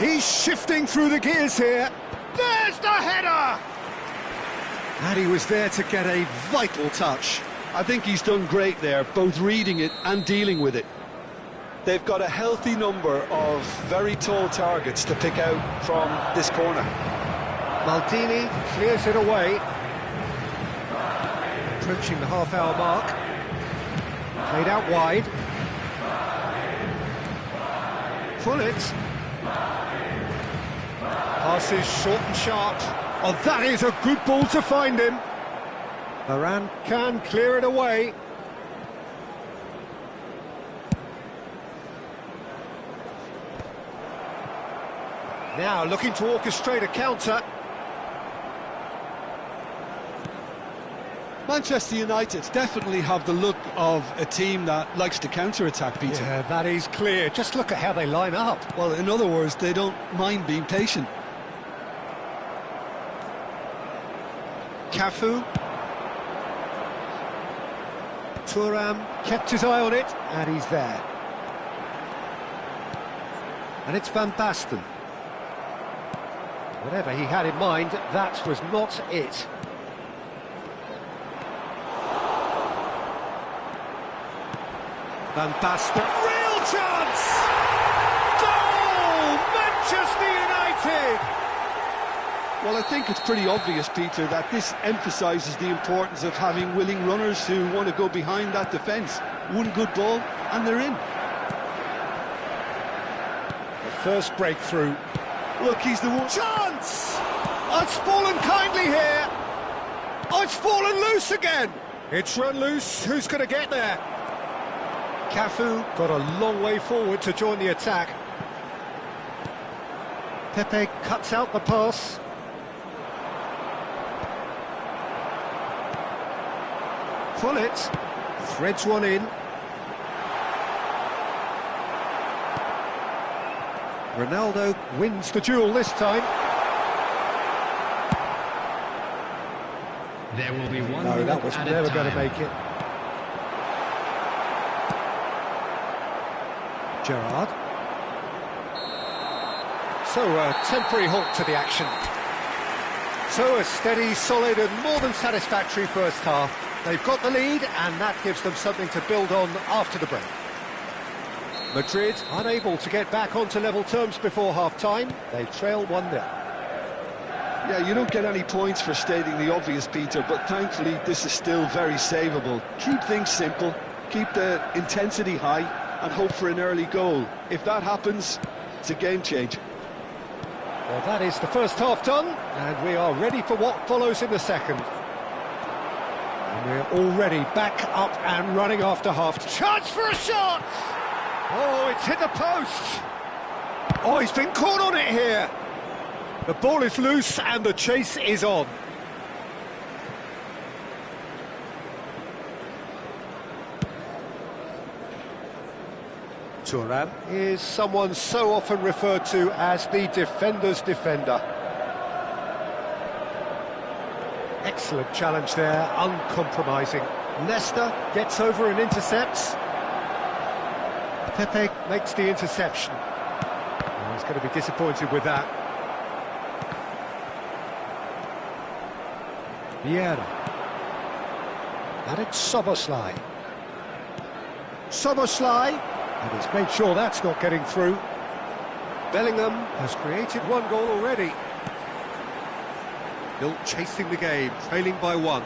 [SPEAKER 1] He's shifting through the gears here. There's the header! And he was there to get a vital touch.
[SPEAKER 2] I think he's done great there, both reading it and dealing with it. They've got a healthy number of very tall targets to pick out from this corner.
[SPEAKER 1] Maldini clears it away. Approaching the half-hour mark. Played out wide. Hullet. Passes short and sharp. Oh, that is a good ball to find him. Varane can clear it away. Now looking to orchestrate a counter.
[SPEAKER 2] Manchester United definitely have the look of a team that likes to counter-attack, Peter.
[SPEAKER 1] Yeah, that is clear. Just look at how they line up.
[SPEAKER 2] Well, in other words, they don't mind being patient.
[SPEAKER 1] Cafu. Thuram kept his eye on it, and he's there. And it's Van Basten. Whatever he had in mind, that was not it. Van Basten, real chance! Goal! Manchester United!
[SPEAKER 2] Well, I think it's pretty obvious, Peter, that this emphasises the importance of having willing runners who want to go behind that defence. One good ball, and they're in.
[SPEAKER 1] The first breakthrough.
[SPEAKER 2] Look, he's the one.
[SPEAKER 1] Chance! Oh, it's fallen kindly here. Oh, it's fallen loose again. It's run loose. Who's going to get there? Cafu got a long way forward to join the attack. Pepe cuts out the pass. Pullet threads one in. Ronaldo wins the duel this time.
[SPEAKER 3] There will be one.
[SPEAKER 1] No, that was never going to make it. Gerrard. So a temporary halt to the action. So a steady, solid and more than satisfactory first half. They've got the lead and that gives them something to build on after the break. Madrid unable to get back onto level terms before half-time. They trail 1-0.
[SPEAKER 2] Yeah, you don't get any points for stating the obvious, Peter, but thankfully this is still very savable. Keep things simple, keep the intensity high, and hope for an early goal. If that happens, it's a game changer.
[SPEAKER 1] Well, that is the first half done, and we are ready for what follows in the second. And we're already back up and running after half. Chance for a shot! Oh, it's hit the post! Oh, he's been caught on it here! The ball is loose and the chase is on. Thuram is someone so often referred to as the defender's defender. Excellent challenge there, uncompromising. Nesta gets over and intercepts. Pepe makes the interception. Oh, he's going to be disappointed with that. Vieira. And it's Szoboszlai. Szoboszlai, and he's made sure that's not getting through. Bellingham has created one goal already. Still chasing the game, trailing by 1.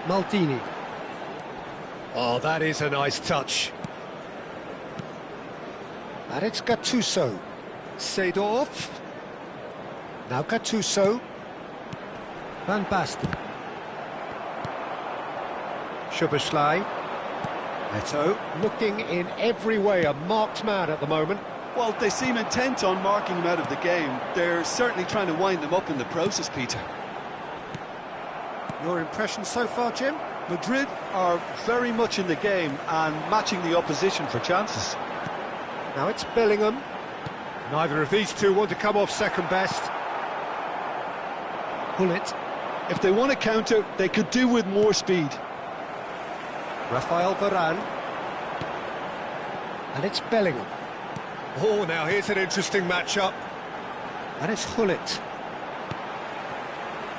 [SPEAKER 1] Maldini. Oh, that is a nice touch. And it's Gattuso. Seedorf. Now Gattuso. Van Basten. Szoboszlai. Neto looking in every way a marked man at the moment.
[SPEAKER 2] Well, they seem intent on marking him out of the game. They're certainly trying to wind them up in the process, Peter.
[SPEAKER 1] Your impression so far, Jim?
[SPEAKER 2] Madrid are very much in the game and matching the opposition for chances.
[SPEAKER 1] Now it's Bellingham. Neither of these two want to come off second best. Pullet.
[SPEAKER 2] If they want to counter, they could do with more speed.
[SPEAKER 1] Rafael Varane. And it's Bellingham. Oh, now here's an interesting matchup. And it's Gullit.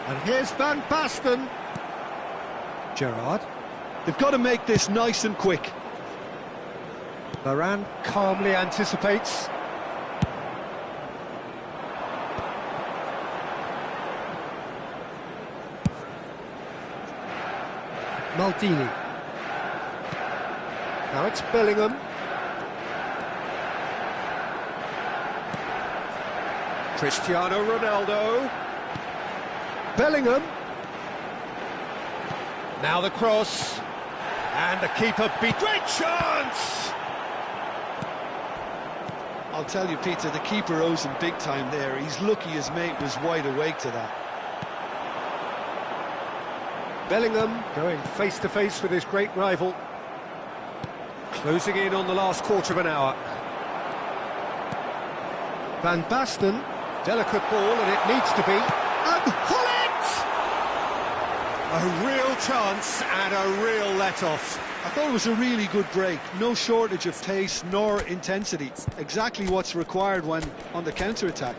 [SPEAKER 1] And here's Van Basten. Gerrard.
[SPEAKER 2] They've got to make this nice and quick.
[SPEAKER 1] Varane calmly anticipates. Maldini. Now it's Bellingham. Cristiano Ronaldo. Bellingham. Now the cross. And the keeper beat. Great chance!
[SPEAKER 2] I'll tell you, Peter, the keeper owes him big time there. He's lucky his mate was wide awake to that.
[SPEAKER 1] Bellingham going face-to-face with his great rival. Closing in on the last quarter of an hour. Van Basten, delicate ball, and it needs to be. And Gullit! A real chance and a real let-off.
[SPEAKER 2] I thought it was a really good break. No shortage of pace nor intensity. Exactly what's required when on the counter-attack.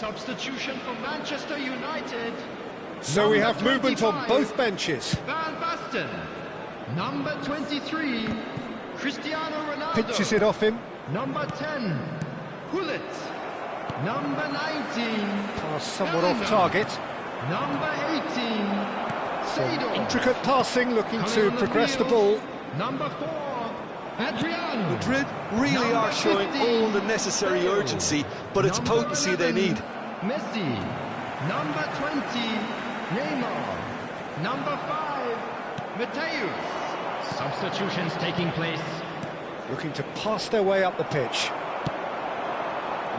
[SPEAKER 3] Substitution for Manchester United.
[SPEAKER 1] So we have
[SPEAKER 3] Number
[SPEAKER 1] movement on
[SPEAKER 3] 25,
[SPEAKER 1] both benches.
[SPEAKER 3] Van Basten. Number 23, Cristiano Ronaldo.
[SPEAKER 1] Pinches it off him.
[SPEAKER 3] Number 10, Gullit. Number 19,
[SPEAKER 1] Pass somewhat
[SPEAKER 3] Bellingham.
[SPEAKER 1] off target.
[SPEAKER 3] Number 18, Seedorf.
[SPEAKER 1] Intricate passing, looking
[SPEAKER 3] Coming
[SPEAKER 1] to
[SPEAKER 3] on the
[SPEAKER 1] progress the
[SPEAKER 3] field,
[SPEAKER 1] ball.
[SPEAKER 3] Number 4, Adriano.
[SPEAKER 2] Madrid really
[SPEAKER 3] Number
[SPEAKER 2] are showing
[SPEAKER 3] 15,
[SPEAKER 2] all the necessary
[SPEAKER 3] Bale.
[SPEAKER 2] urgency, but it's
[SPEAKER 3] Number
[SPEAKER 2] potency they
[SPEAKER 3] 11,
[SPEAKER 2] need.
[SPEAKER 3] Messi. Number 20, Neymar. Number 5, Mateus. Substitutions taking place.
[SPEAKER 1] Looking to pass their way up the pitch.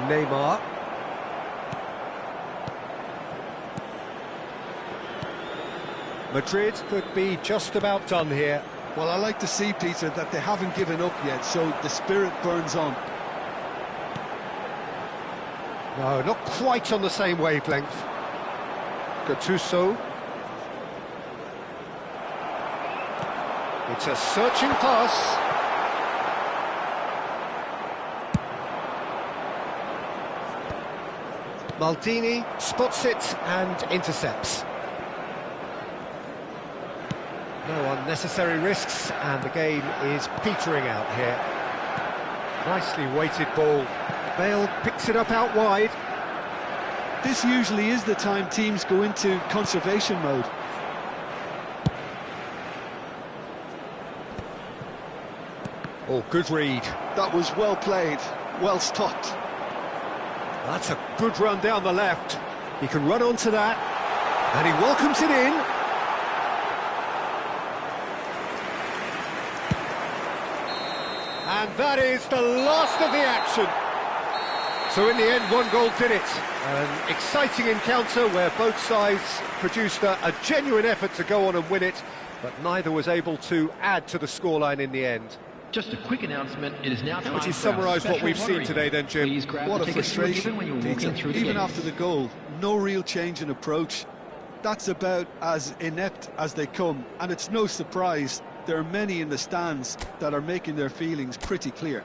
[SPEAKER 1] Neymar. Madrid could be just about done here.
[SPEAKER 2] Well, I like to see, Peter, that they haven't given up yet, so the spirit burns on.
[SPEAKER 1] No, not quite on the same wavelength. Gattuso. It's a searching pass. Maldini spots it and intercepts. No unnecessary risks, and the game is petering out here. Nicely weighted ball. Bale picks it up out wide.
[SPEAKER 2] This usually is the time teams go into conservation mode.
[SPEAKER 1] Oh, good read.
[SPEAKER 2] That was well played, well stopped.
[SPEAKER 1] That's a good run down the left. He can run onto that, and he welcomes it in. And that is the last of the action. So in the end, one goal did it. An exciting encounter where both sides produced a genuine effort to go on and win it, but neither was able to add to the scoreline in the end.
[SPEAKER 4] Just a quick announcement, it is now time
[SPEAKER 1] Would you
[SPEAKER 4] for our
[SPEAKER 1] summarise what
[SPEAKER 4] special
[SPEAKER 1] we've seen
[SPEAKER 4] lottery.
[SPEAKER 1] today then, Jim?
[SPEAKER 4] Please grab
[SPEAKER 2] What
[SPEAKER 4] the
[SPEAKER 2] a
[SPEAKER 4] tickets you were given
[SPEAKER 2] frustration,
[SPEAKER 4] when you were
[SPEAKER 2] Peter.
[SPEAKER 4] walking through the
[SPEAKER 2] Even
[SPEAKER 4] gate.
[SPEAKER 2] after the goal, no real change in approach. That's about as inept as they come, and it's no surprise there are many in the stands that are making their feelings pretty clear.